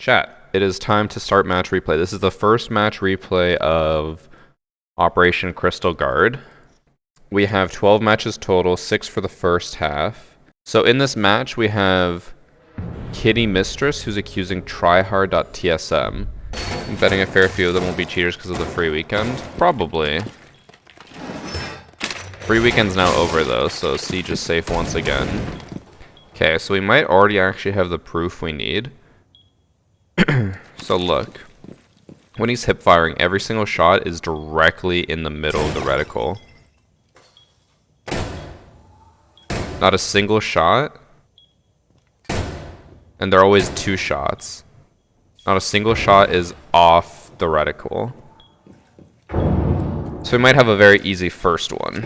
Chat, it is time to start match replay. This is the first match replay of Operation Crystal Guard. We have 12 matches total, 6 for the first half. So in this match, we have Kitty Mistress, who's accusing tryhard.tsm. I'm betting a fair few of them will be cheaters because of the free weekend. Probably. Free weekend's now over though, so Siege is safe once again. Okay, so we might already actually have the proof we need. So look, when he's hip firing, every single shot is directly in the middle of the reticle. Not a single shot. And they're always 2 shots. Not a single shot is off the reticle. So we might have a very easy first one.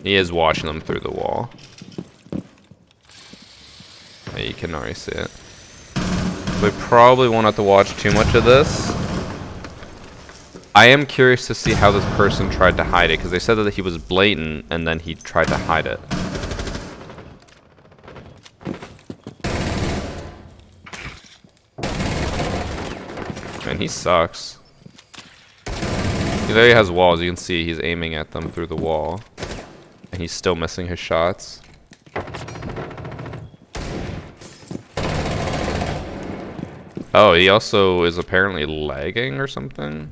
He is watching them through the wall. You can already see it. We probably won't have to watch too much of this. I am curious to see how this person tried to hide it, because they said that he was blatant and then he tried to hide it. Man, he sucks. There he has walls. You can see he's aiming at them through the wall. And he's still missing his shots. Oh, he also is apparently lagging or something.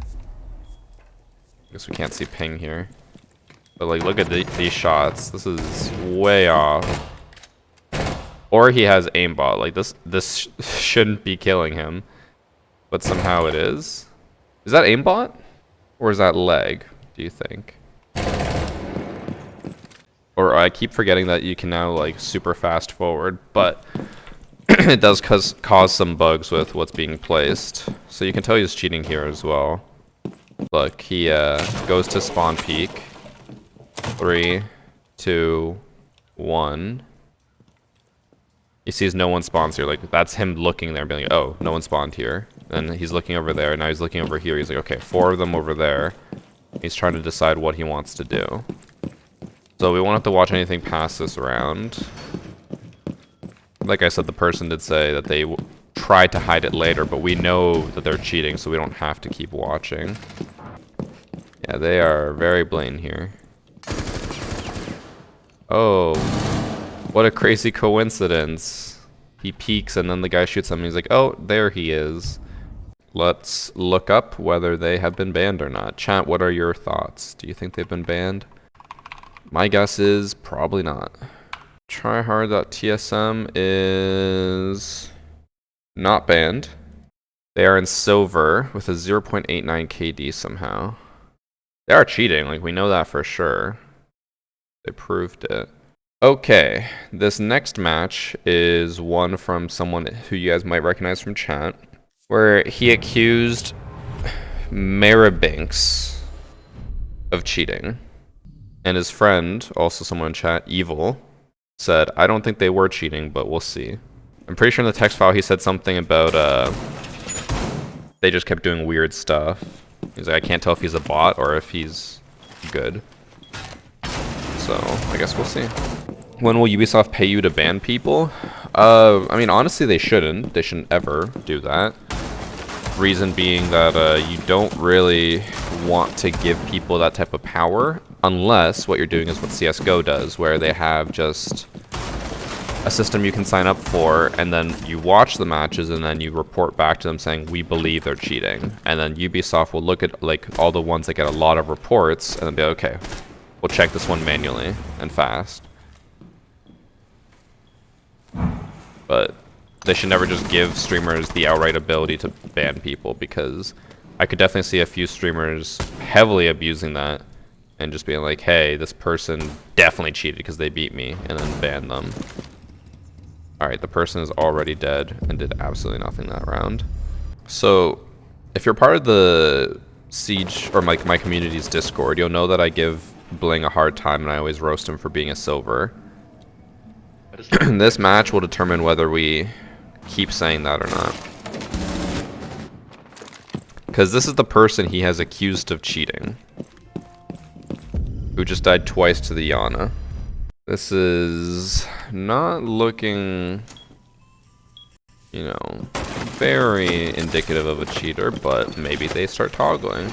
I guess we can't see ping here. But like, look at these shots. This is way off. Or he has aimbot. Like this shouldn't be killing him, but somehow it is. Is that aimbot? Or is that lag, do you think? Or I keep forgetting that you can now like super fast forward, but it does cause some bugs with what's being placed. So you can tell he's cheating here as well. Look, he goes to spawn peak. 3, 2, 1. He sees no one spawns here. Like, that's him looking there and being like, oh, no one spawned here. And he's looking over there. Now he's looking over here. He's like, okay, 4 of them over there. He's trying to decide what he wants to do. So we won't have to watch anything past this round. Like I said, the person did say that they tried to hide it later, but we know that they're cheating, so we don't have to keep watching. Yeah, they are very blatant here. Oh, what a crazy coincidence. He peeks and then the guy shoots him and he's like, oh, there he is. Let's look up whether they have been banned or not. Chat, what are your thoughts? Do you think they've been banned? My guess is probably not. Tryhard.tsm is not banned. They are in silver with a 0.89 KD somehow. They are cheating, like we know that for sure. They proved it. Okay, this next match is one from someone who you guys might recognize from chat, where he accused Maribinks of cheating. And his friend, also someone in chat, Evil, said, I don't think they were cheating, but we'll see. I'm pretty sure in the text file he said something about, they just kept doing weird stuff. He's like, I can't tell if he's a bot or if he's good. So, I guess we'll see. When will Ubisoft pay you to ban people? I mean, honestly, they shouldn't. They shouldn't ever do that. Reason being that you don't really want to give people that type of power unless what you're doing is what CSGO does, where they have just a system you can sign up for and then you watch the matches and then you report back to them saying we believe they're cheating, and then Ubisoft will look at like all the ones that get a lot of reports and then be like, okay, we'll check this one manually and fast. But they should never just give streamers the outright ability to ban people, because I could definitely see a few streamers heavily abusing that and just being like, hey, this person definitely cheated because they beat me, and then ban them. Alright, the person is already dead and did absolutely nothing that round. So, if you're part of the Siege, or my community's Discord, you'll know that I give Bling a hard time and I always roast him for being a silver. This match will determine whether we keep saying that or not. Because this is the person he has accused of cheating, who just died twice to the Yana. This is not looking, you know, very indicative of a cheater, but maybe they start toggling.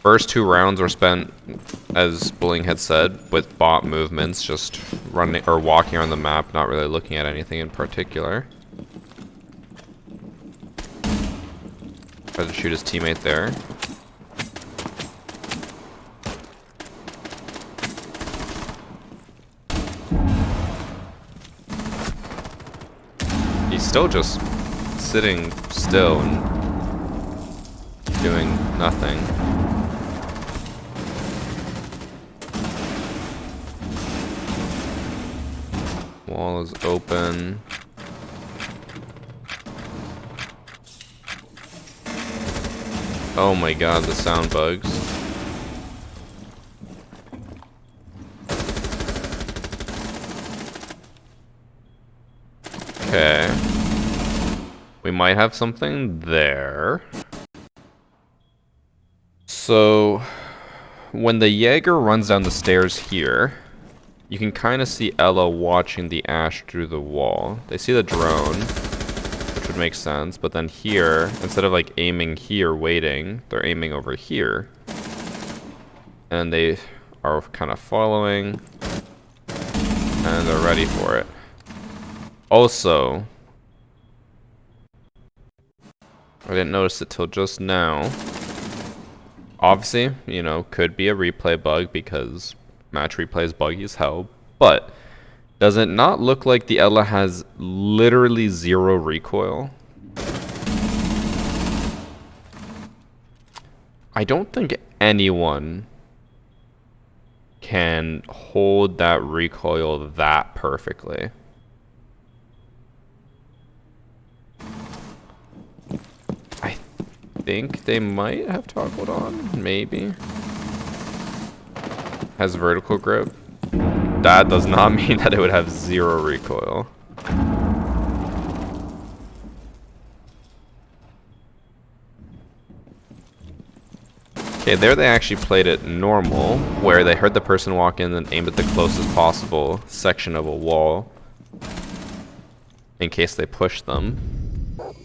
First 2 rounds were spent, as Bullying had said, with bot movements, just running or walking on the map, not really looking at anything in particular. Tried to shoot his teammate there. He's still just sitting still and doing nothing. Wall is open. Oh my god, the sound bugs. Okay. We might have something there. So, when the Jaeger runs down the stairs here, you can kind of see Ella watching the Ash through the wall. They see the drone, which would make sense, but then here, instead of like aiming here waiting, they're aiming over here. And they are kind of following, and they're ready for it. Also, I didn't notice it till just now. Obviously, you know, could be a replay bug because match replay is buggy as hell, but does it not look like the Ella has literally 0 recoil? I don't think anyone can hold that recoil that perfectly. I think they might have toggled on, maybe. Has vertical grip. That does not mean that it would have 0 recoil. Okay, there they actually played it normal, where they heard the person walk in and aimed at the closest possible section of a wall in case they push them.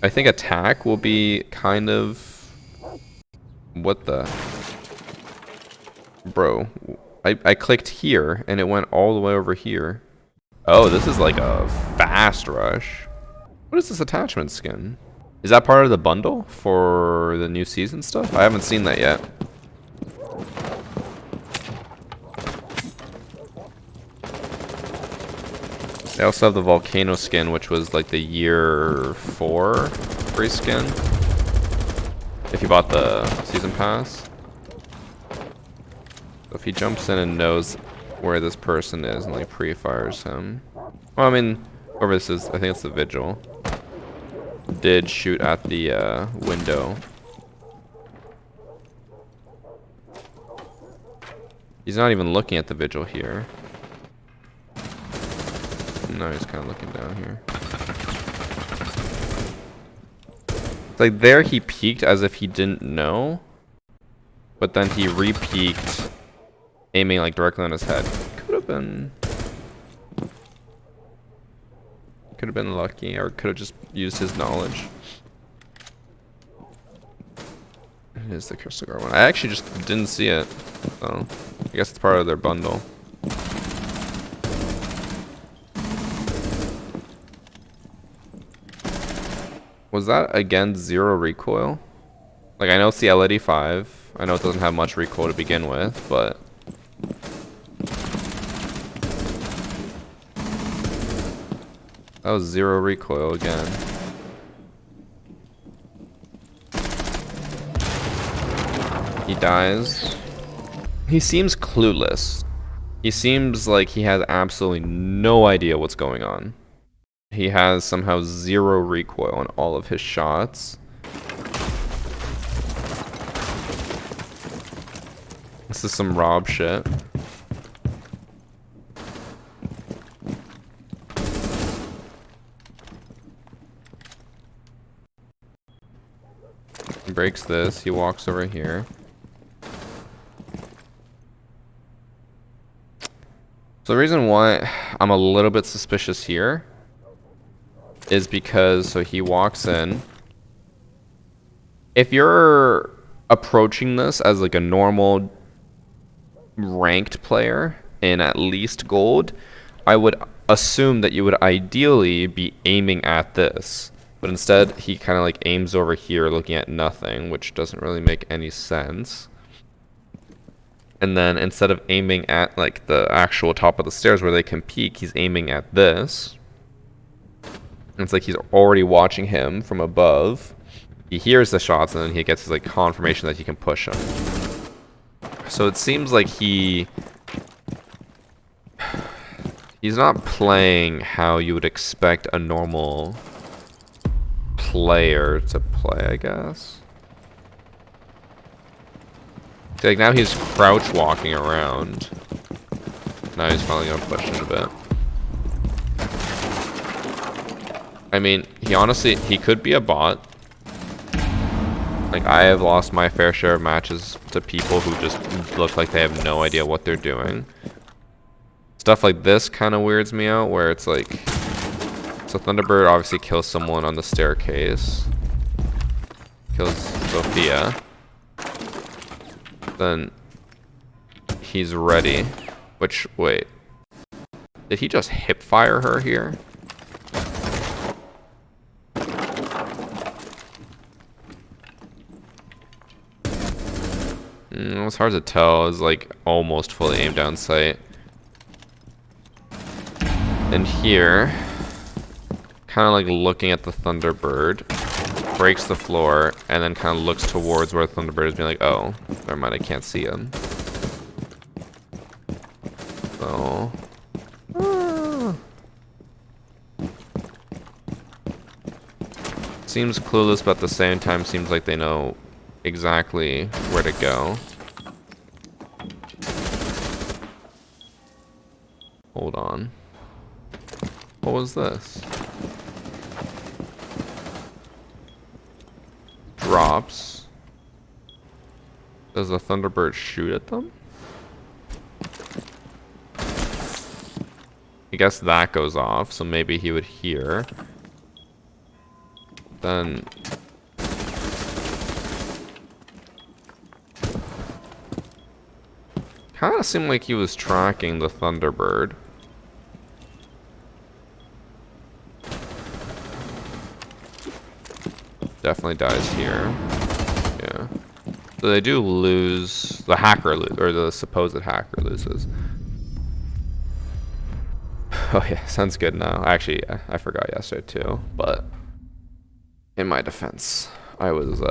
I think attack will be kind of... What the... Bro, I clicked here and it went all the way over here. Oh, this is like a fast rush. What is this attachment skin? Is that part of the bundle for the new season stuff? I haven't seen that yet. They also have the volcano skin, which was like the year 4 free skin. If you bought the season pass. So if he jumps in and knows where this person is and like pre-fires him. Well, I mean, whoever this is, I think it's the Vigil. Did shoot at the window. He's not even looking at the Vigil here. No, he's kind of looking down here. It's like there he peeked as if he didn't know. But then he re-peeked, aiming like directly on his head. Could have been lucky, or could have just used his knowledge. It is the Crystal Guard one. I actually just didn't see it. So I guess it's part of their bundle. Was that again 0 recoil? Like, I know it's the LED5. I know it doesn't have much recoil to begin with, but that was 0 recoil again. He dies. He seems clueless. He seems like he has absolutely no idea what's going on. He has somehow 0 recoil on all of his shots. This is some Rob shit. He breaks this, he walks over here. So the reason why I'm a little bit suspicious here is because, so he walks in. If you're approaching this as like a normal ranked player in at least gold, I would assume that you would ideally be aiming at this. But instead, he kind of like aims over here looking at nothing, which doesn't really make any sense. And then instead of aiming at like the actual top of the stairs where they can peek, he's aiming at this. It's like he's already watching him from above. He hears the shots and then he gets his like confirmation that he can push him. So it seems like he's not playing how you would expect a normal player to play, I guess. See, like now he's crouch walking around. Now he's finally gonna push it a bit. I mean, he could be a bot. Like, I have lost my fair share of matches to people who just look like they have no idea what they're doing. Stuff like this kind of weirds me out, where it's like... So Thunderbird obviously kills someone on the staircase. Kills Sophia. Then he's ready. Which, wait. Did he just hip fire her here? It's hard to tell. It's like almost fully aimed down sight. And here, kind of like looking at the Thunderbird, breaks the floor, and then kind of looks towards where the Thunderbird is, being like, oh, never mind, I can't see him. So... Seems clueless, but at the same time seems like they know exactly where to go. Hold on. What was this? Drops. Does the Thunderbird shoot at them? I guess that goes off, so maybe he would hear. Then... Kind of seemed like he was tracking the Thunderbird. Definitely dies here. Yeah. So they do lose. The hacker or the supposed hacker loses. Oh yeah, sounds good now. Actually, I forgot yesterday too. But in my defense, I was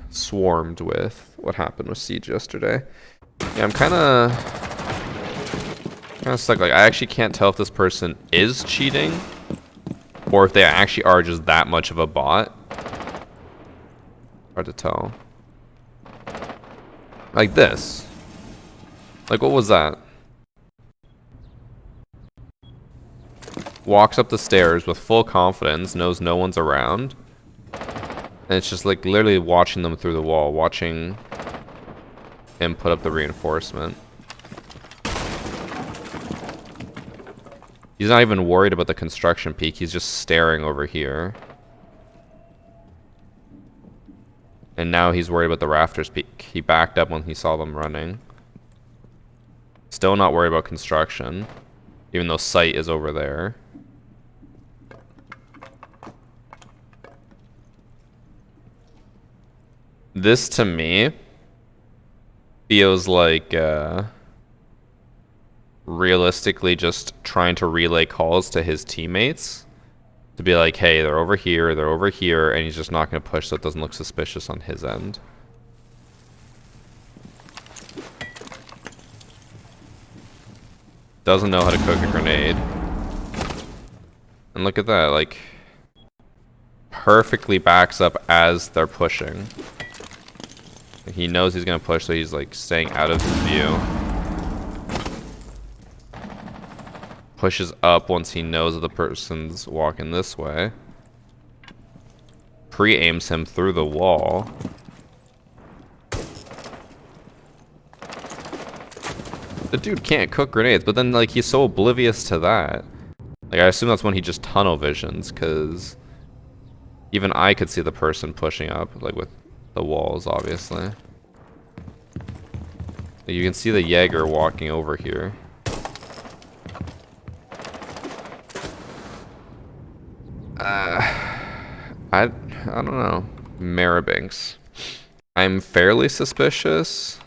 swarmed with what happened with Siege yesterday. Yeah, I'm kind of stuck. Like, I actually can't tell if this person is cheating or if they actually are just that much of a bot. Hard to tell. Like this. Like, what was that? Walks up the stairs with full confidence, knows no one's around. And it's just like literally watching them through the wall, watching him put up the reinforcement. He's not even worried about the construction peak, he's just staring over here. And now he's worried about the rafters peak. He backed up when he saw them running. Still not worried about construction, even though sight is over there. This to me feels like realistically just trying to relay calls to his teammates to be like, hey, they're over here, and he's just not going to push so it doesn't look suspicious on his end. Doesn't know how to cook a grenade. And look at that, like, perfectly backs up as they're pushing. He knows he's going to push, so he's like staying out of his view. Pushes up once he knows that the person's walking this way. Pre-aims him through the wall. The dude can't cook grenades, but then, like, he's so oblivious to that. Like, I assume that's when he just tunnel visions, because even I could see the person pushing up, like, with the walls, obviously. You can see the Jaeger walking over here. I don't know. Maribinks. I'm fairly suspicious.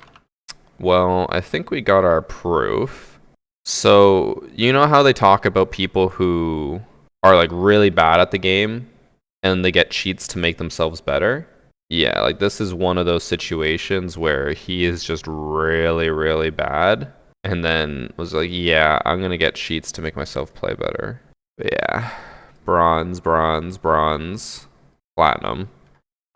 Well, I think we got our proof. So, you know how they talk about people who are like really bad at the game and they get cheats to make themselves better? Yeah, like this is one of those situations where he is just really, really bad and then was like, yeah, I'm gonna get cheats to make myself play better. But yeah, bronze, bronze, bronze, platinum.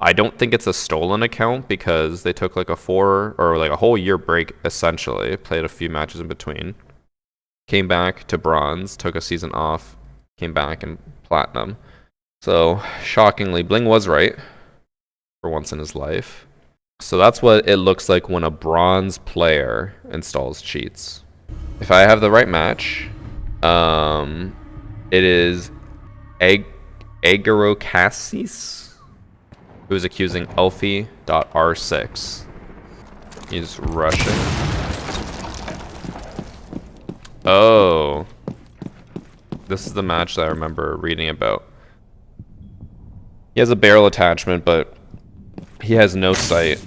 I don't think it's a stolen account because they took like a whole year break essentially, played a few matches in between, came back to bronze, took a season off, came back and platinum. So shockingly, Bling was right for once in his life. So that's what it looks like when a bronze player installs cheats. If I have the right match, it is Agarocassis, who is accusing Elfie.R6. He's rushing. Oh. This is the match that I remember reading about. He has a barrel attachment, but he has no sight.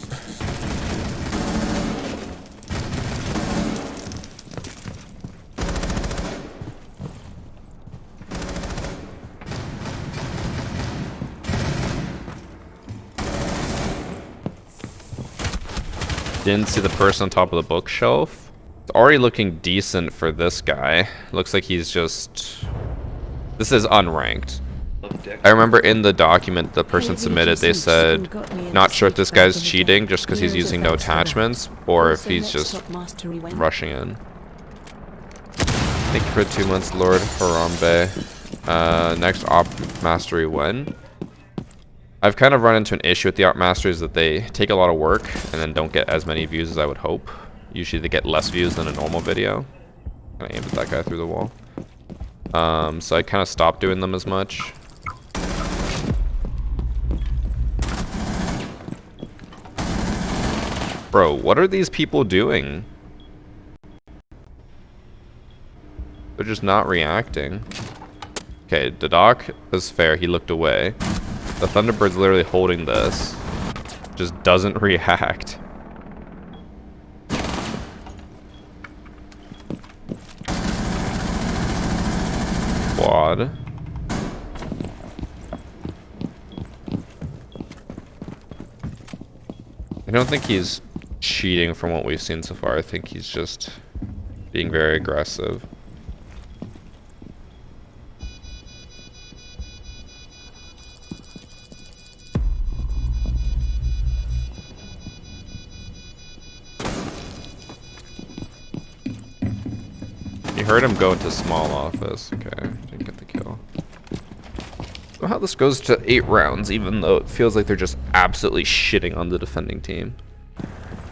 Didn't see the person on top of the bookshelf. It's already looking decent for this guy. Looks like he's just... This is unranked. I remember in the document the person submitted, they said, not sure if this guy's cheating just because he's using no attachments, or if he's just rushing in. Thank you for 2 months, Lord Harambe. Next op mastery when? I've kind of run into an issue with the op masteries that they take a lot of work and then don't get as many views as I would hope. Usually they get less views than a normal video. I aimed at that guy through the wall. So I kind of stopped doing them as much. Bro, what are these people doing? They're just not reacting. Okay, the doc is fair. He looked away. The Thunderbird's literally holding this. Just doesn't react. Quad. I don't think he's cheating from what we've seen so far. I think he's just being very aggressive. You heard him go into small office. Okay, didn't get the kill. How this goes to 8 rounds, even though it feels like they're just absolutely shitting on the defending team.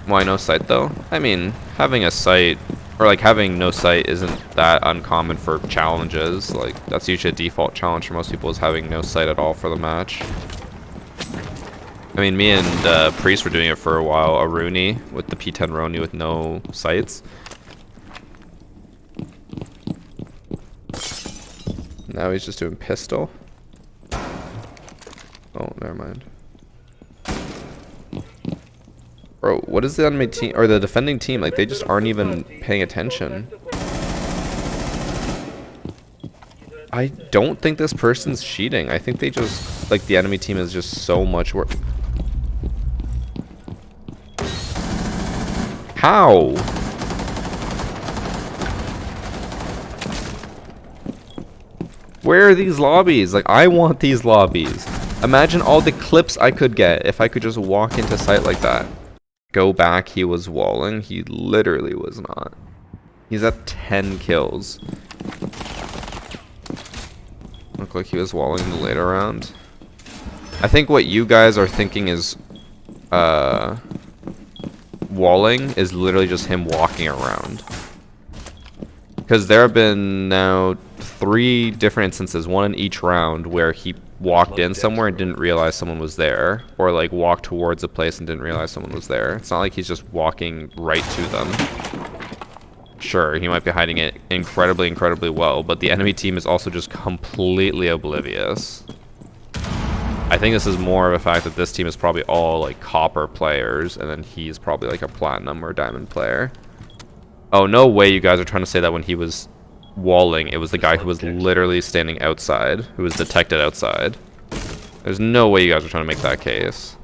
Why no sight though? I mean, having a sight, or like having no sight isn't that uncommon for challenges. Like, that's usually a default challenge for most people, is having no sight at all for the match. I mean, me and Priest were doing it for a while, a Rooney, with the P10 Rooney with no sights. Now he's just doing pistol. Oh, never mind. Bro, what is the enemy team, or the defending team? Like, they just aren't even paying attention. I don't think this person's cheating. I think they just, like, the enemy team is just so much work. How? Where are these lobbies? Like, I want these lobbies. Imagine all the clips I could get if I could just walk into sight like that. Go back, he was walling. He literally was not. He's at 10 kills. Looked like he was walling in the later round. I think what you guys are thinking is walling is literally just him walking around. Because there have been now 3 different instances, one in each round, where he walked in somewhere and didn't realize someone was there, or like walked towards a place and didn't realize someone was there. It's not like he's just walking right to them. Sure, he might be hiding it incredibly well, but the enemy team is also just completely oblivious. I think this is more of a fact that this team is probably all like copper players, and then he's probably like a platinum or diamond player. Oh, no way you guys are trying to say that when he was walling, it was the guy who was literally standing outside, who was detected outside. There's no way you guys are trying to make that case.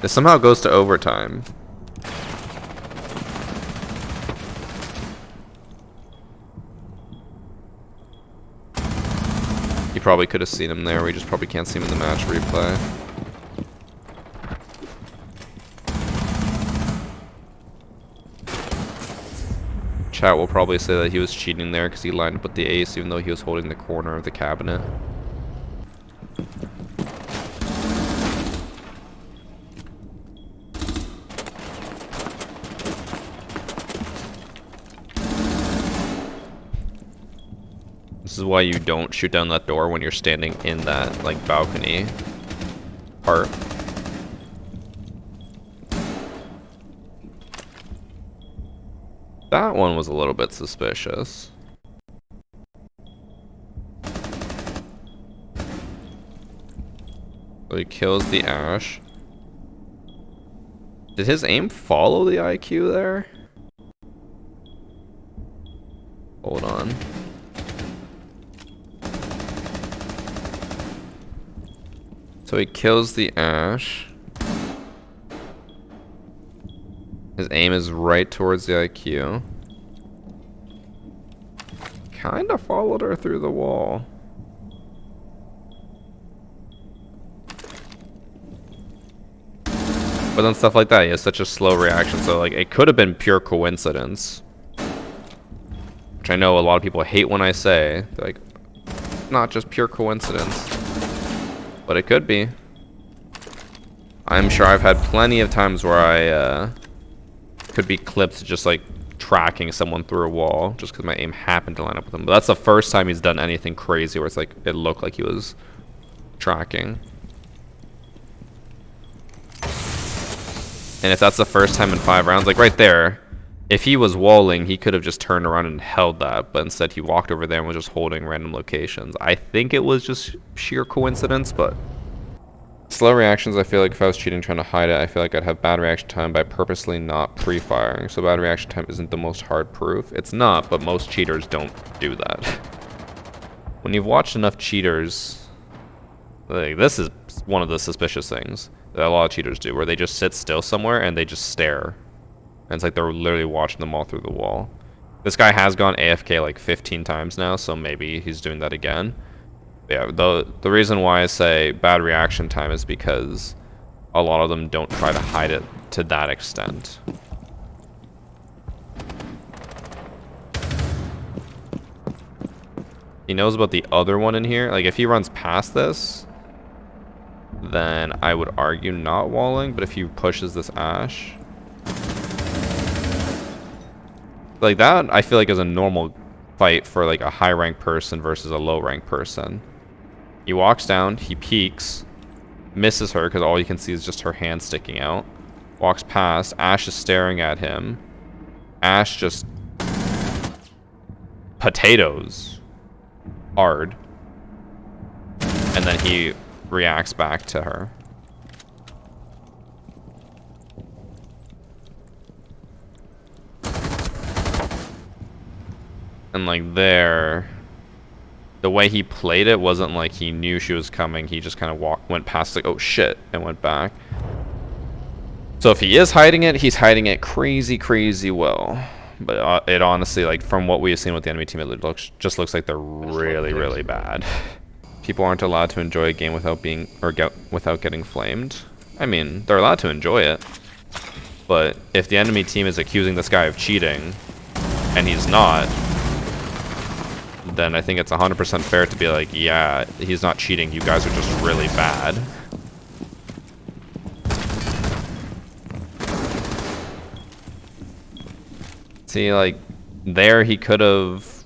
It somehow goes to overtime. You probably could have seen him there. We just probably can't see him in the match replay. Chat will probably say that he was cheating there because he lined up with the ace even though he was holding the corner of the cabinet. This is why you don't shoot down that door when you're standing in that like balcony part. That one was a little bit suspicious. So he kills the Ash. Did his aim follow the IQ there? Hold on. So he kills the Ash. His aim is right towards the IQ. Kinda followed her through the wall. But then stuff like that, he has such a slow reaction, so like it could have been pure coincidence. Which I know a lot of people hate when I say. They're like, not just pure coincidence. But it could be. I'm sure I've had plenty of times where I could be clipped just like tracking someone through a wall just because my aim happened to line up with him. But that's the first time he's done anything crazy where it's like it looked like he was tracking. And if that's the first time in 5 rounds, like right there, if he was walling, he could have just turned around and held that, but instead he walked over there and was just holding random locations. I think it was just sheer coincidence, but slow reactions, I feel like if I was cheating trying to hide it, I feel like I'd have bad reaction time by purposely not pre-firing. So bad reaction time isn't the most hard proof. It's not, but most cheaters don't do that. When you've watched enough cheaters, like this is one of the suspicious things that a lot of cheaters do, where they just sit still somewhere and they just stare. And it's like they're literally watching them all through the wall. This guy has gone AFK like 15 times now, so maybe he's doing that again. Yeah, the reason why I say bad reaction time is because a lot of them don't try to hide it to that extent. He knows about the other one in here. Like if he runs past this, then I would argue not walling, but if he pushes this Ash, like that I feel like is a normal fight for like a high rank person versus a low rank person. He walks down, he peeks, misses her because all you can see is just her hand sticking out. Walks past, Ash is staring at him. Ash just potatoes hard. And then he reacts back to her. And like there, the way he played it wasn't like he knew she was coming. He just kind of went past like, oh shit, and went back. So if he is hiding it, he's hiding it crazy well. But it honestly, like from what we've seen with the enemy team, it just looks like they're really bad. People aren't allowed to enjoy a game without without getting flamed. I mean, they're allowed to enjoy it. But if the enemy team is accusing this guy of cheating, and he's not, then I think it's 100% fair to be like, yeah, he's not cheating, you guys are just really bad. See, like, there he could have,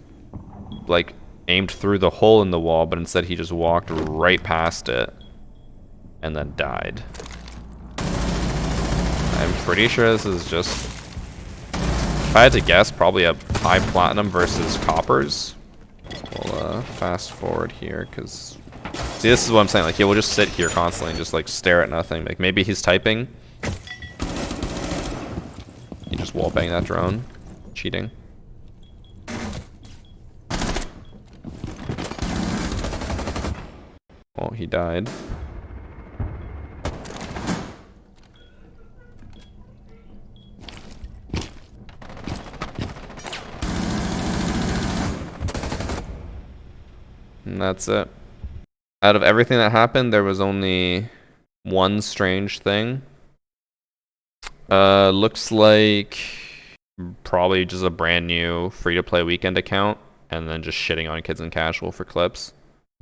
like, aimed through the hole in the wall, but instead he just walked right past it and then died. I'm pretty sure this is just, if I had to guess, probably a high platinum versus coppers. We'll fast forward here, because, see, this is what I'm saying, like, he will just sit here constantly and just, like, stare at nothing. Like, maybe he's typing. You just wallbang that drone. Cheating. Oh, he died. And that's it. Out of everything that happened, there was only one strange thing. Looks like probably just a brand new free-to-play weekend account, and then just shitting on kids in casual for clips.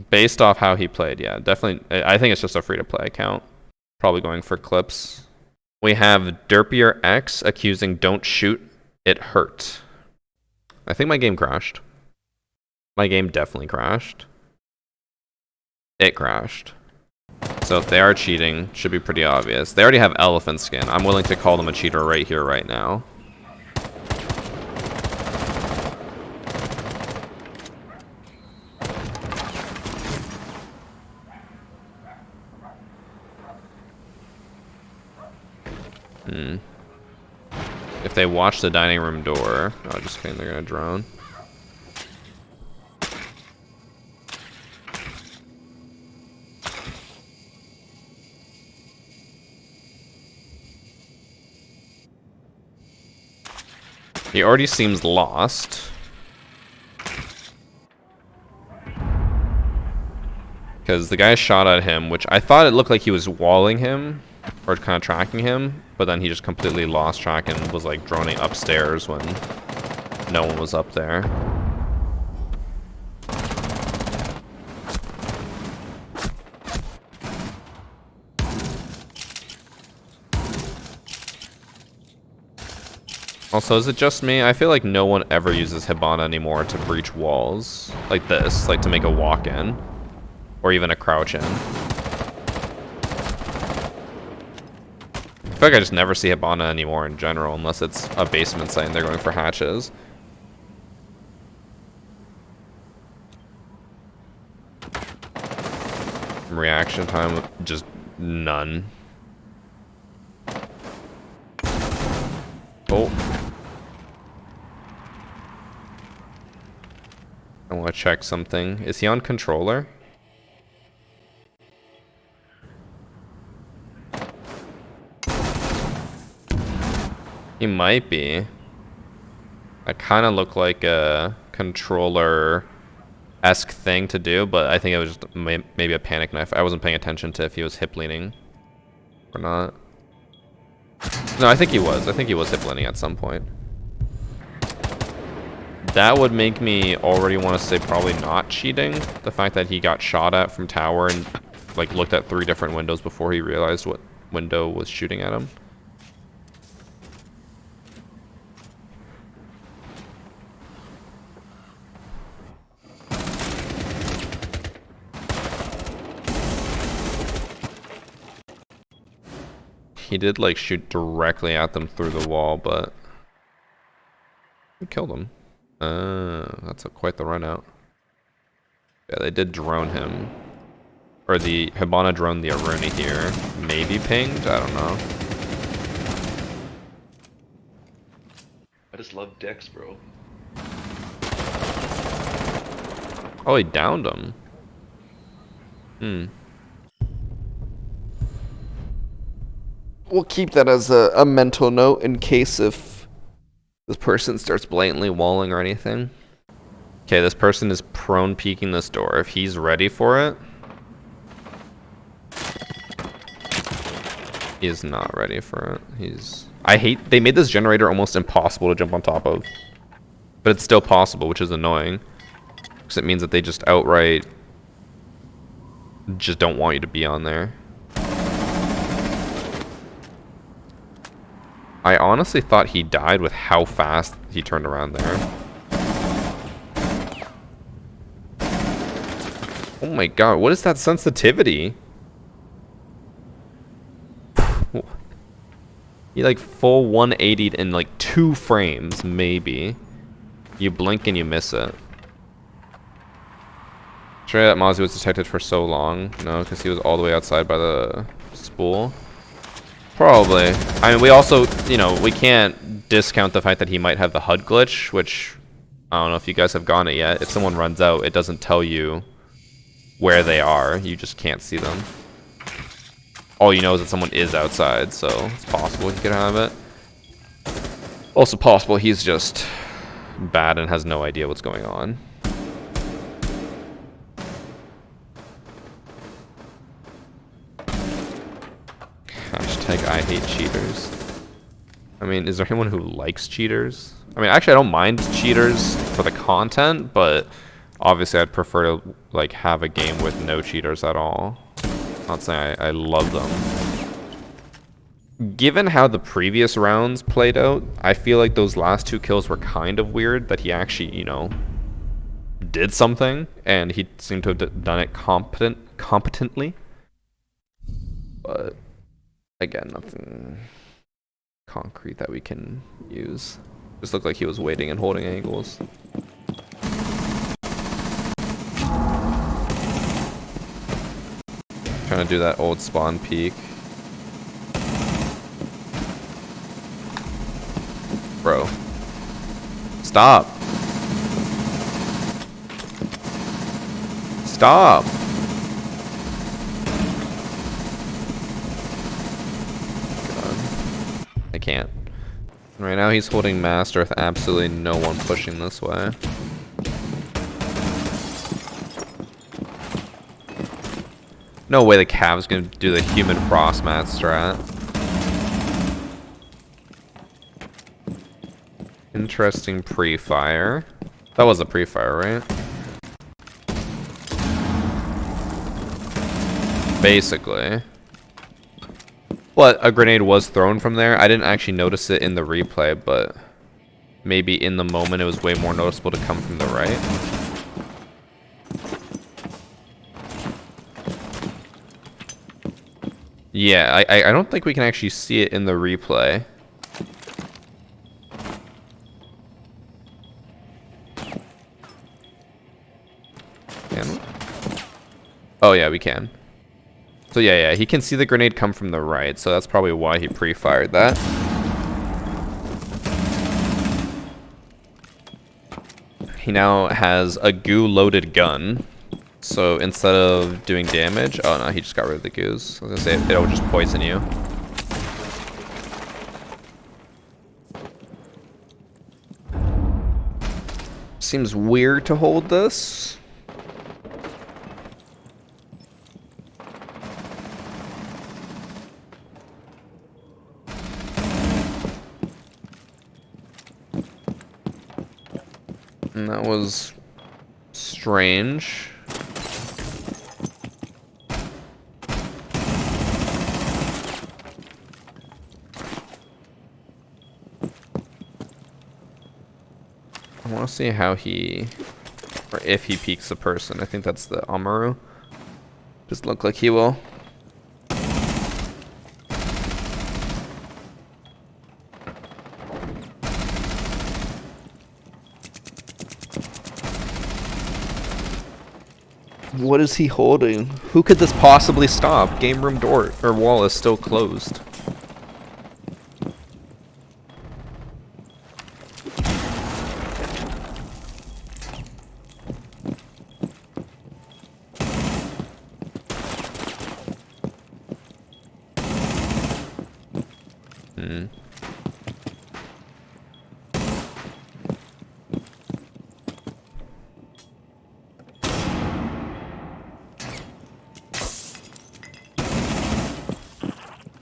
Based off how he played, yeah, definitely. I think it's just a free-to-play account. Probably going for clips. We have Derpier X accusing don't shoot, it hurt. I think my game crashed. My game definitely crashed. It crashed. So if they are cheating, should be pretty obvious. They already have elephant skin. I'm willing to call them a cheater right here, right now. If they watch the dining room door, oh, just kidding, they're gonna drone. He already seems lost. Because the guy shot at him, which I thought it looked like he was walling him, or kind of tracking him, but then he just completely lost track and was like droning upstairs when no one was up there. Also, is it just me? I feel like no one ever uses Hibana anymore to breach walls like this, like to make a walk-in, or even a crouch-in. I feel like I just never see Hibana anymore in general, unless it's a basement site and they're going for hatches. Reaction time, just none. Oh. I want to check something. Is he on controller? He might be. That kind of looked like a controller-esque thing to do, but I think it was just maybe a panic knife. I wasn't paying attention to if he was hip leaning or not. No, I think he was. I think he was hip leaning at some point. That would make me already want to say probably not cheating. The fact that he got shot at from tower and like looked at 3 different windows before he realized what window was shooting at him. He did like shoot directly at them through the wall, but he killed him. That's quite the run out. Yeah, they did drone him. Or the Hibana drone the Aruni here. Maybe pinged? I don't know. I just love Dex, bro. Oh, he downed him. We'll keep that as a mental note in case if this person starts blatantly walling or anything. Okay, this person is prone peeking this door. If he's ready for it, he is not ready for it. They made this generator almost impossible to jump on top of. But it's still possible, which is annoying. Because it means that they just outright just don't want you to be on there. I honestly thought he died with how fast he turned around there. Oh my god, what is that sensitivity? He like full 180'd in like 2 frames, maybe. You blink and you miss it. Sure that Mozzie was detected for so long? No, because he was all the way outside by the spool. Probably. I mean, we also, you know, we can't discount the fact that he might have the HUD glitch, which, I don't know if you guys have gotten it yet. If someone runs out, it doesn't tell you where they are. You just can't see them. All you know is that someone is outside, so it's possible he could have it. Also possible he's just bad and has no idea what's going on. Hashtag I hate cheaters. I mean, is there anyone who likes cheaters? I mean, actually I don't mind cheaters for the content, but obviously I'd prefer to like have a game with no cheaters at all. Not saying I love them. Given how the previous rounds played out, I feel like those last 2 kills were kind of weird, that he actually, you know, did something, and he seemed to have done it competently. But again, nothing concrete that we can use. Just looked like he was waiting and holding angles. Trying to do that old spawn peek. Bro. Stop. Stop. God. I can't. Right now he's holding master with absolutely no one pushing this way. No way the Cav's gonna do the human frost mat strat. Interesting pre-fire. That was a pre-fire, right? Basically. But a grenade was thrown from there. I didn't actually notice it in the replay, but maybe in the moment it was way more noticeable to come from the right. Yeah, I don't think we can actually see it in the replay. Can we? Oh yeah, we can. So yeah, he can see the grenade come from the right, so that's probably why he pre-fired that. He now has a goo-loaded gun. So instead of doing damage, oh no, he just got rid of the goos. I was gonna say it'll just poison you. Seems weird to hold this. And that was strange. I want to see how he, or if he peeks the person. I think that's the Amaru. Just look like he will. What is he holding? Who could this possibly stop? Game room door or wall is still closed.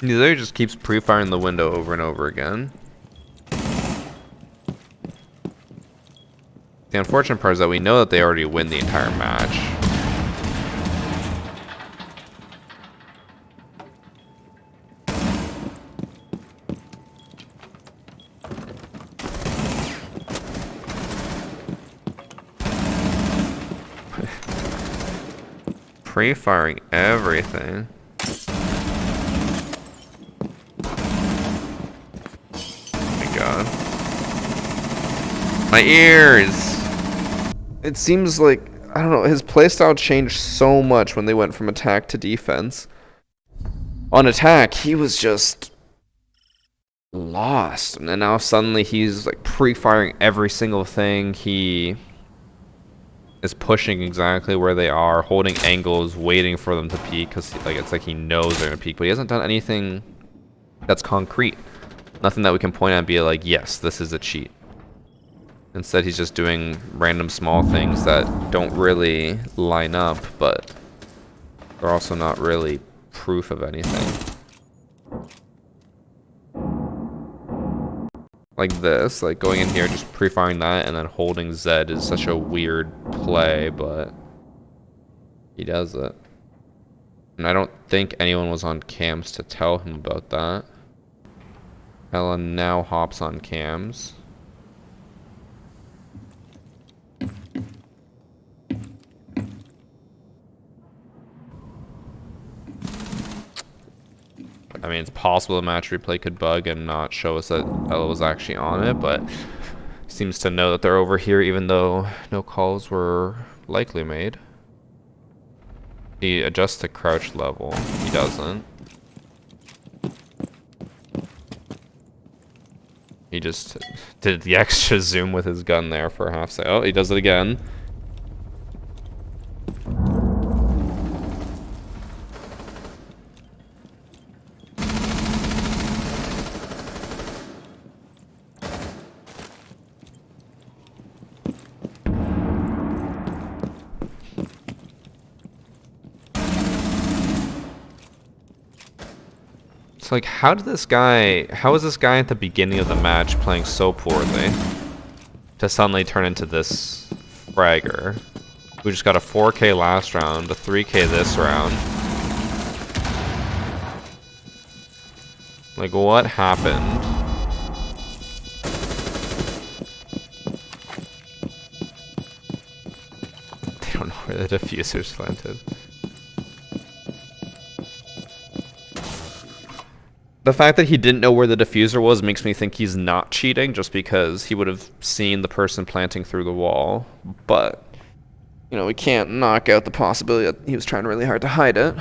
He literally just keeps pre-firing the window over and over again. The unfortunate part is that we know that they already win the entire match. pre-firing everything. Oh my god. My ears! It seems like, I don't know, his playstyle changed so much when they went from attack to defense. On attack, he was just lost, and then now suddenly he's like pre-firing every single thing. He is pushing exactly where they are, holding angles, waiting for them to peek, because like it's like he knows they're gonna peek, but he hasn't done anything that's concrete. Nothing that we can point at and be like, yes, this is a cheat. Instead, he's just doing random small things that don't really line up, but they're also not really proof of anything. Like this, like going in here, just pre-firing that, and then holding Z is such a weird play, but he does it. And I don't think anyone was on cams to tell him about that. Helen now hops on cams. I mean, it's possible the match replay could bug and not show us that Ella was actually on it, but seems to know that they're over here even though no calls were likely made. He adjusts to crouch level. He doesn't. He just did the extra zoom with his gun there for a half second. Oh, he does it again. It's like, how is this guy at the beginning of the match playing so poorly to suddenly turn into this fragger? We just got a 4K last round, a 3K this round. Like, what happened? They don't know where the diffuser's planted. The fact that he didn't know where the diffuser was makes me think he's not cheating, just because he would have seen the person planting through the wall. But, you know, we can't knock out the possibility that he was trying really hard to hide it.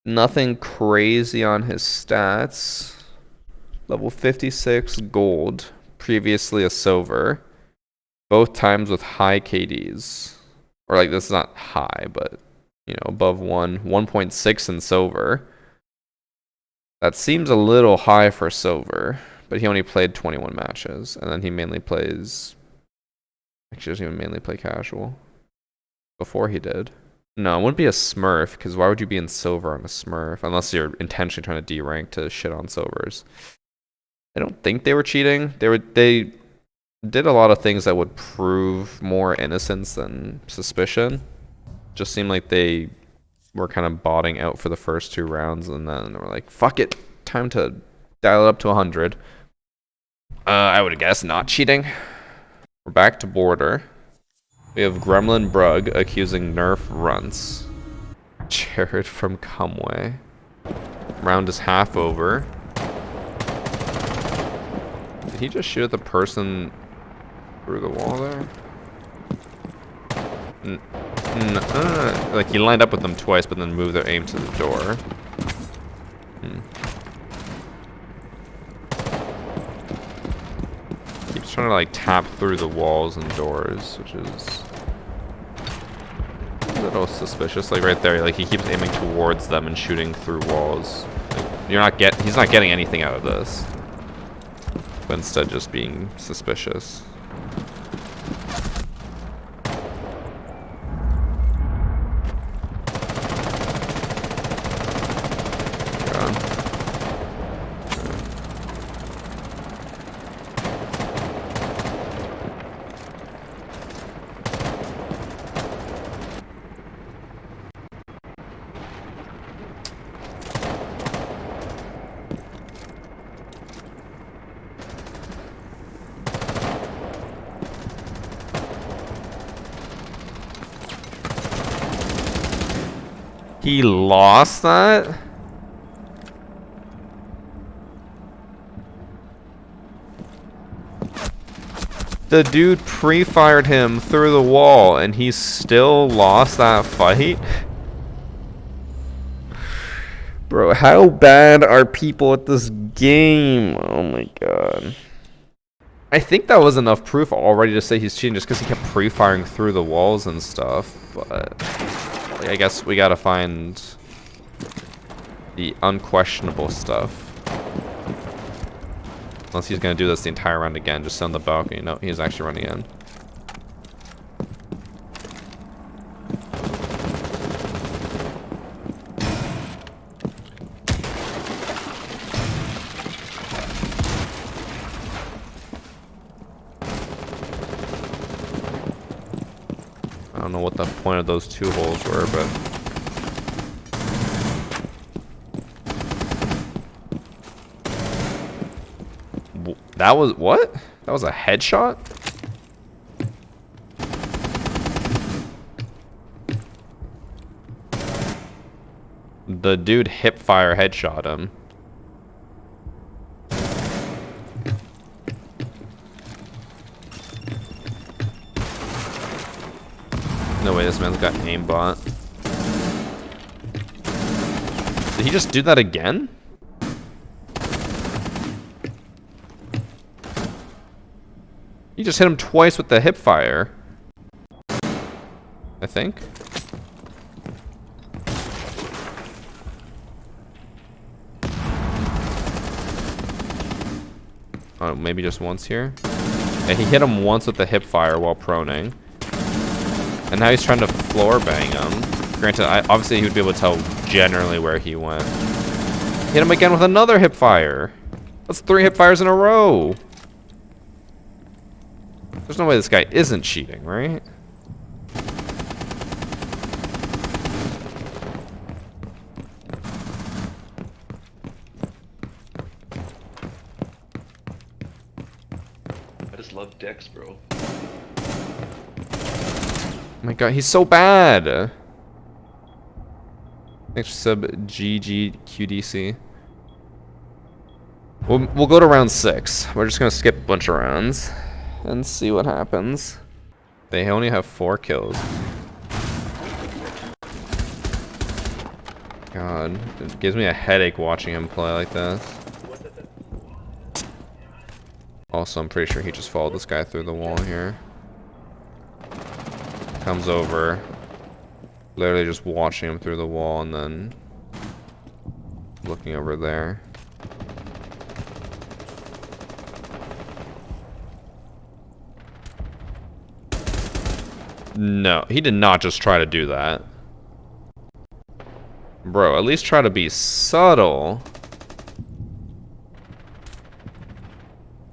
Nothing crazy on his stats. Level 56 gold, previously a silver. Both times with high KDs. Or like, this is not high, but, you know, above 1.6 in silver. That seems a little high for silver, but he only played 21 matches, and then he mainly plays... Actually, doesn't even mainly play casual. Before he did. No, it wouldn't be a smurf, because why would you be in silver on a smurf? Unless you're intentionally trying to D-rank to shit on silvers. I don't think they were cheating. They did a lot of things that would prove more innocence than suspicion. Just seemed like they were kind of botting out for the first 2 rounds, and then we're like, fuck it, time to dial it up to 100. I would guess not cheating. We're back to border. We have Gremlin Brug accusing Nerf runts. Jared from Cumway. Round is half over. Did he just shoot at the person through the wall there? Like he lined up with them twice, but then moved their aim to the door. Keeps trying to like tap through the walls and doors, which is a little suspicious. Like right there, like he keeps aiming towards them and shooting through walls. Like, he's not getting anything out of this, but instead just being suspicious. He lost that? The dude pre-fired him through the wall and he still lost that fight? Bro, how bad are people at this game? Oh my god. I think that was enough proof already to say he's cheating just because he kept pre-firing through the walls and stuff, but I guess we gotta find the unquestionable stuff. Unless he's gonna do this the entire round again, just sit on the balcony. No, he's actually running in. I don't know what the point of those two holes were, but that was what? That was a headshot? The dude hip fire headshot him. No way, this man's got aimbot. Did he just do that again? He just hit him twice with the hip fire. I think. Oh, maybe just once here. Yeah, he hit him once with the hip fire while proning. And now he's trying to floor bang him. Granted, obviously he would be able to tell generally where he went. Hit him again with another hip fire. That's 3 hip fires in a row. There's no way this guy isn't cheating, right? I just love Dex, bro. Oh my god, he's so bad. Thanks for sub GGQDC. We'll go to round 6. We're just gonna skip a bunch of rounds and see what happens. They only have 4 kills. God, it gives me a headache watching him play like this. Also, I'm pretty sure he just followed this guy through the wall here. Comes over, literally just watching him through the wall and then looking over there. No, he did not just try to do that. Bro, at least try to be subtle.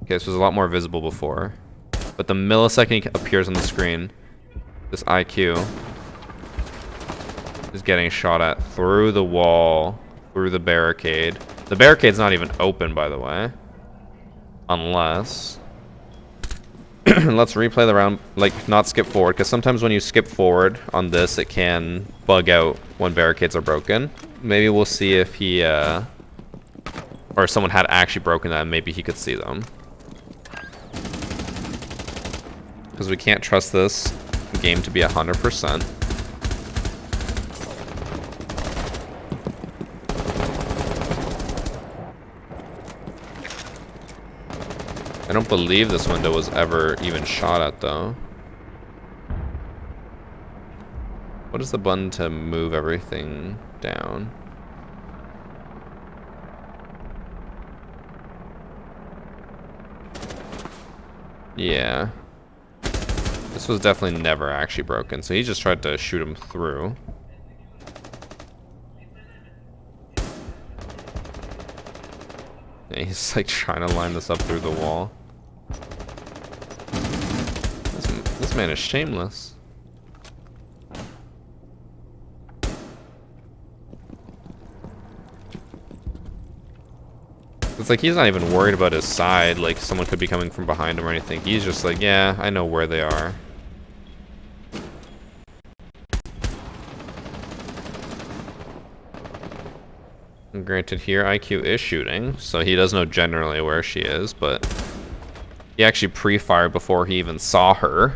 Okay, this was a lot more visible before. But the millisecond he appears on the screen, this IQ is getting shot at through the wall, through the barricade. The barricade's not even open, by the way. Unless... Let's replay the round, like, not skip forward, because sometimes when you skip forward on this, it can bug out when barricades are broken. Maybe we'll see if he, or someone had actually broken that, and maybe he could see them. Because we can't trust this game to be 100%. I don't believe this window was ever even shot at, though. What is the button to move everything down? Yeah. This was definitely never actually broken, so he just tried to shoot him through. Yeah, he's like trying to line this up through the wall. This man is shameless. It's like he's not even worried about his side, like someone could be coming from behind him or anything. He's just like, yeah, I know where they are. And granted, here IQ is shooting, so he does know generally where she is, but he actually pre-fired before he even saw her,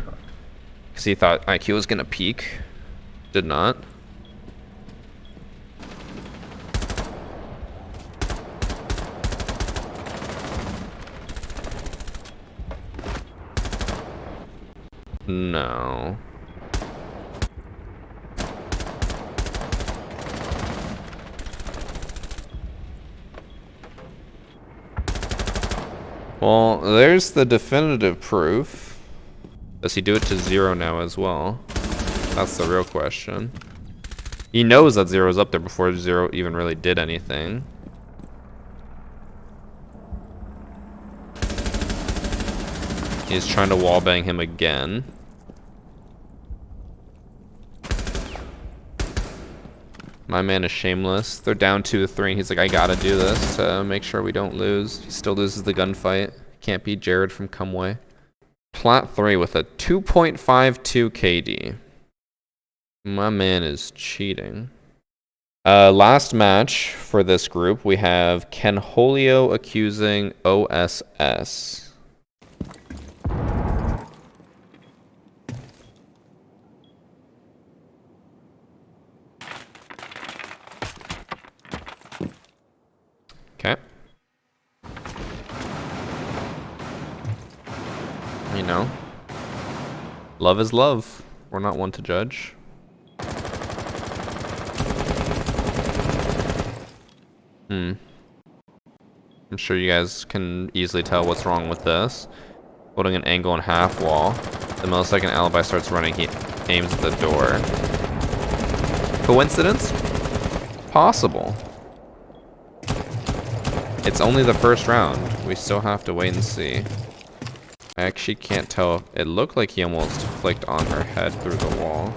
because he thought IQ was gonna peek. Did not. No. Well, there's the definitive proof. Does he do it to 0 now as well? That's the real question. He knows that 0's up there before 0 even really did anything. He's trying to wallbang him again. My man is shameless. They're down 2-3, and he's like, I gotta do this to make sure we don't lose. He still loses the gunfight. Can't beat Jared from Cumway. Plat 3 with a 2.52 KD. My man is cheating. Last match for this group, we have Kenholio accusing OSS. Okay. You know, love is love. We're not one to judge. I'm sure you guys can easily tell what's wrong with this. Holding an angle and half wall. The millisecond alibi starts running, he aims at the door. Coincidence? Possible. It's only the first round. We still have to wait and see. I actually can't tell. It looked like he almost flicked on her head through the wall.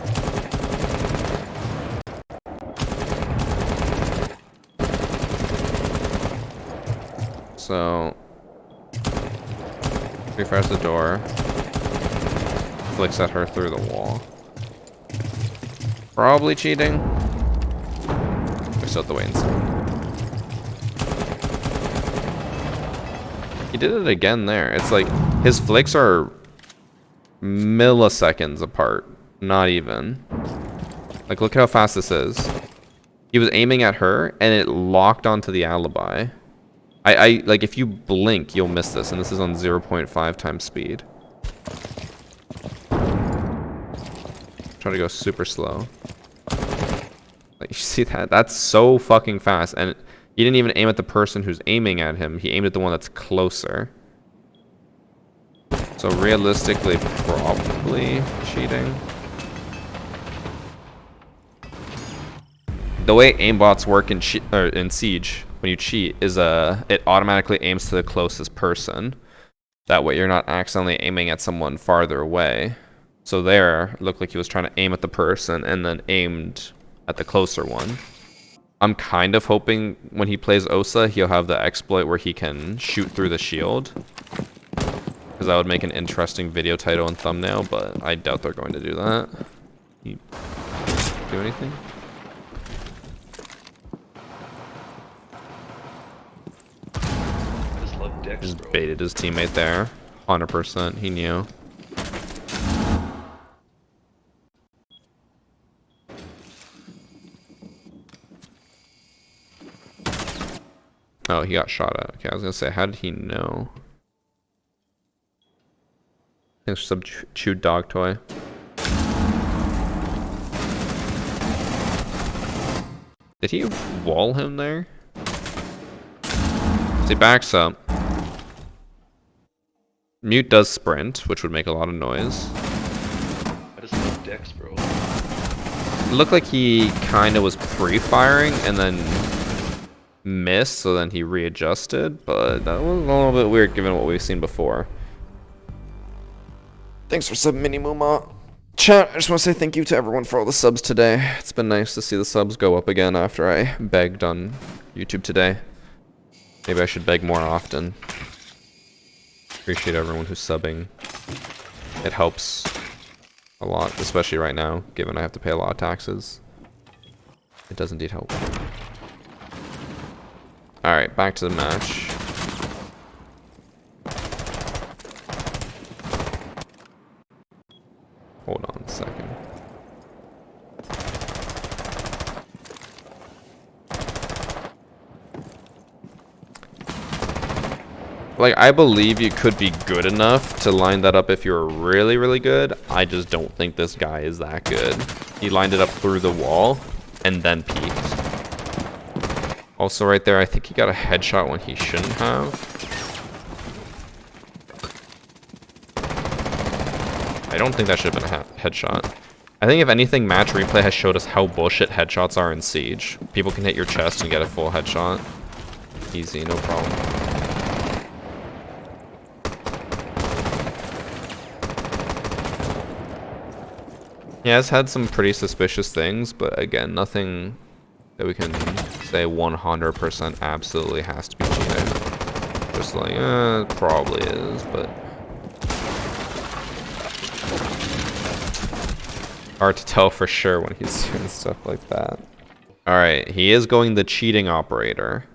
So, refires the door, flicks at her through the wall. Probably cheating. We still have to wait and see. He did it again there. It's like his flicks are milliseconds apart. Not even. Like, look how fast this is. He was aiming at her and it locked onto the alibi. I like, if you blink, you'll miss this, and this is on 0.5 times speed. Try to go super slow. Like, you see that? That's so fucking fast, and he didn't even aim at the person who's aiming at him. He aimed at the one that's closer. So realistically, probably cheating. The way aimbots work in Siege, when you cheat, is it automatically aims to the closest person. That way you're not accidentally aiming at someone farther away. So there, it looked like he was trying to aim at the person and then aimed at the closer one. I'm kind of hoping when he plays Osa, he'll have the exploit where he can shoot through the shield. Because that would make an interesting video title and thumbnail, but I doubt they're going to do that. You do anything? Just baited his teammate there. 100%. He knew. Oh, he got shot at. Okay, I was gonna say, how did he know? I think it's some chewed dog toy. Did he wall him there? He backs up. Mute does sprint, which would make a lot of noise. I just love Dex, bro. It looked like he kind of was pre-firing and then missed, so then he readjusted, but that was a little bit weird given what we've seen before. Thanks for subbing, Mini Muma. Chat, I just want to say thank you to everyone for all the subs today. It's been nice to see the subs go up again after I begged on YouTube today. Maybe I should beg more often. Appreciate everyone who's subbing. It helps a lot, especially right now, given I have to pay a lot of taxes. It does indeed help. Alright, back to the match. Hold on a second. Like, I believe you could be good enough to line that up if you're really, really good. I just don't think this guy is that good. He lined it up through the wall and then peeked. Also right there, I think he got a headshot when he shouldn't have. I don't think that should have been a headshot. I think if anything, match replay has showed us how bullshit headshots are in Siege. People can hit your chest and get a full headshot. Easy, no problem. He has had some pretty suspicious things, but again, nothing that we can say 100% absolutely has to be cheating. Just like, it probably is, but hard to tell for sure when he's doing stuff like that. Alright, he is going the cheating operator.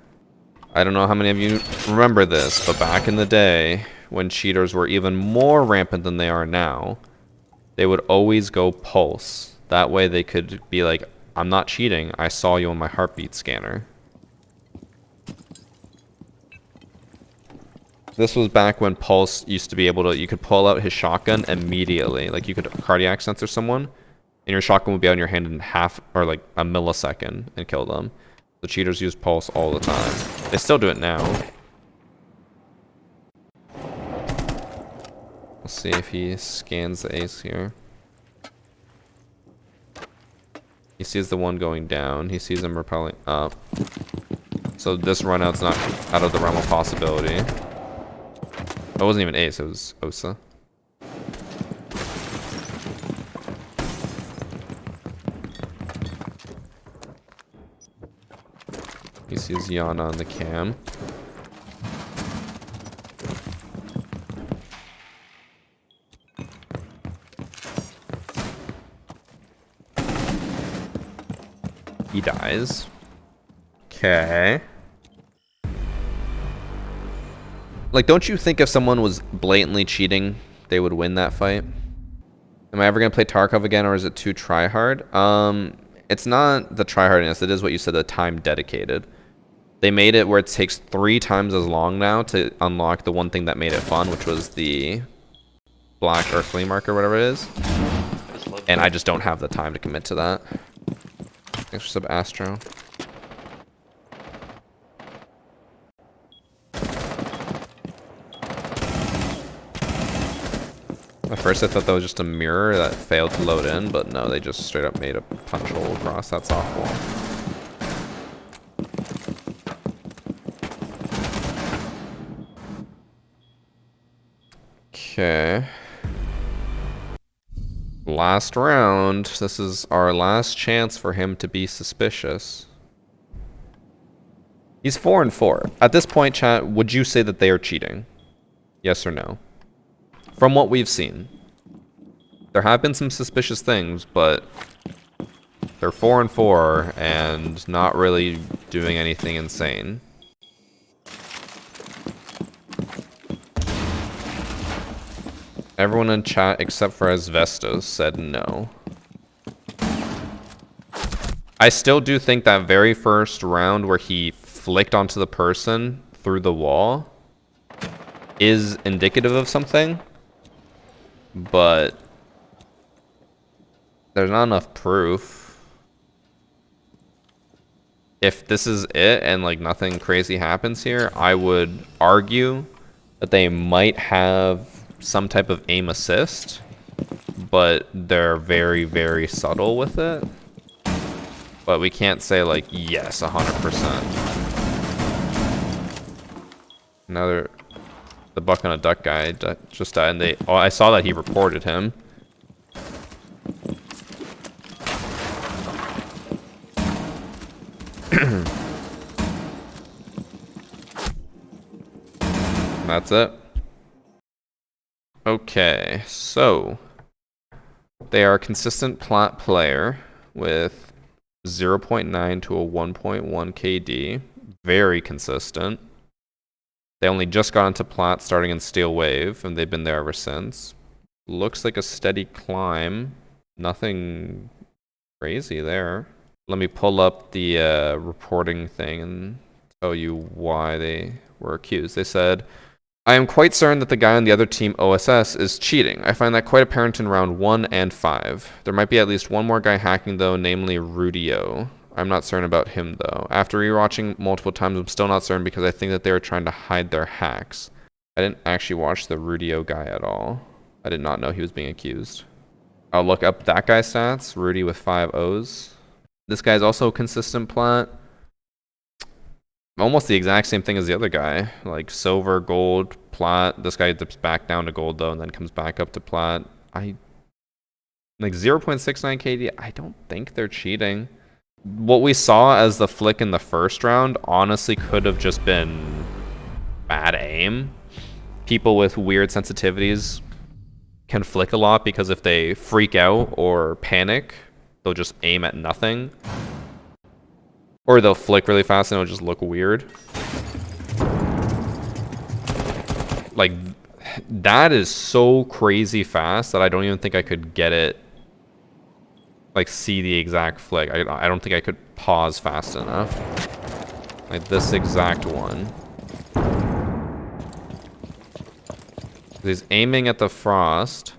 I don't know how many of you remember this, but back in the day, when cheaters were even more rampant than they are now, they would always go pulse. That way they could be like, I'm not cheating, I saw you on my heartbeat scanner. This was back when Pulse used to be able to, you could pull out his shotgun immediately. Like you could cardiac sensor someone, and your shotgun would be out in your hand in half, or like a millisecond, and kill them. The cheaters use Pulse all the time. They still do it now. Let's see if he scans the ace here. He sees the one going down. He sees him repelling up. So this run out's not out of the realm of possibility. It wasn't even ace, it was Osa. He sees Yana on the cam. He dies. Okay. Like, don't you think if someone was blatantly cheating, they would win that fight? Am I ever going to play Tarkov again, or is it too tryhard? It's not the tryhardness. It is what you said, the time dedicated. They made it where it takes 3 times as long now to unlock the one thing that made it fun, which was the black or flea marker, whatever it is. And I just don't have the time to commit to that. Thanks for sub Astro. At first I thought that was just a mirror that failed to load in, but no, they just straight up made a punch hole across that softball. Okay. Last round. This is our last chance for him to be suspicious. He's 4-4. At this point, chat, would you say that they are cheating? Yes or no? From what we've seen. There have been some suspicious things, but they're 4-4 and not really doing anything insane. Everyone in chat except for Asvestos said no. I still do think that very first round where he flicked onto the person through the wall is indicative of something, but there's not enough proof. If this is it and like nothing crazy happens here, I would argue that they might have some type of aim assist, but they're very, very subtle with it. But we can't say like, yes, 100%. Another, the buck on a duck guy just died, and I saw that he reported him. That's it. Okay, so they are a consistent plat player with 0.9 to a 1.1 KD, very consistent. They only just got into plat starting in Steel Wave, and they've been there ever since. Looks like a steady climb. Nothing crazy there. Let me pull up the reporting thing and tell you why they were accused. They said, I am quite certain that the guy on the other team, OSS, is cheating. I find that quite apparent in round 1 and 5. There might be at least one more guy hacking though, namely Rudio. I'm not certain about him though. After rewatching multiple times, I'm still not certain because I think that they were trying to hide their hacks. I didn't actually watch the Rudio guy at all. I did not know he was being accused. I'll look up that guy's stats. Rudy with 5 O's. This guy's also consistent plat. Almost the exact same thing as the other guy. Like silver, gold, plat. This guy dips back down to gold though and then comes back up to plat. Like 0.69 KD. I don't think they're cheating. What we saw as the flick in the first round honestly could have just been bad aim. People with weird sensitivities can flick a lot because if they freak out or panic, they'll just aim at nothing. Or they'll flick really fast and it'll just look weird. Like, that is so crazy fast that I don't even think I could get it, like, see the exact flick. I don't think I could pause fast enough. Like, this exact one. He's aiming at the frost.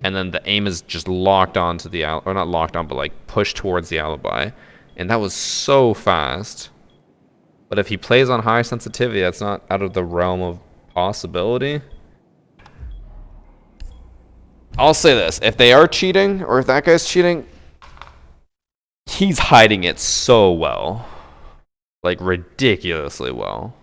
And then the aim is just locked onto the, or not locked on, but like pushed towards the alibi. And that was so fast. But if he plays on high sensitivity, that's not out of the realm of possibility. I'll say this. If they are cheating, or if that guy's cheating, he's hiding it so well. Like, ridiculously well.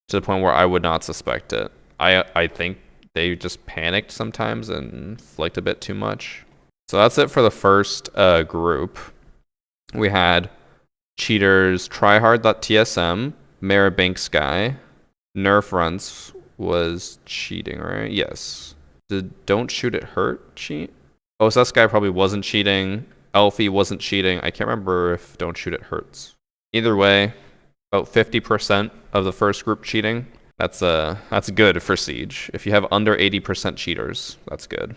To the point where I would not suspect it. I think they just panicked sometimes and flicked a bit too much. So that's it for the first group. We had cheaters tryhard.tsm, Marabanks guy, Nerf Runs was cheating, right? Yes. Did Don't Shoot It Hurt cheat? Oh, so this guy probably wasn't cheating. Elfie wasn't cheating. I can't remember if Don't Shoot It Hurts. Either way, about 50% of the first group cheating. That's good for Siege. If you have under 80% cheaters, that's good.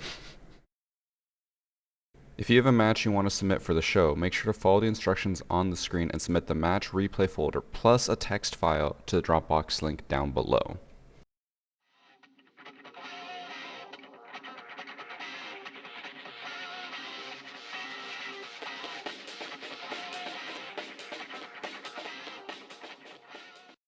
If you have a match you want to submit for the show, make sure to follow the instructions on the screen and submit the match replay folder plus a text file to the Dropbox link down below.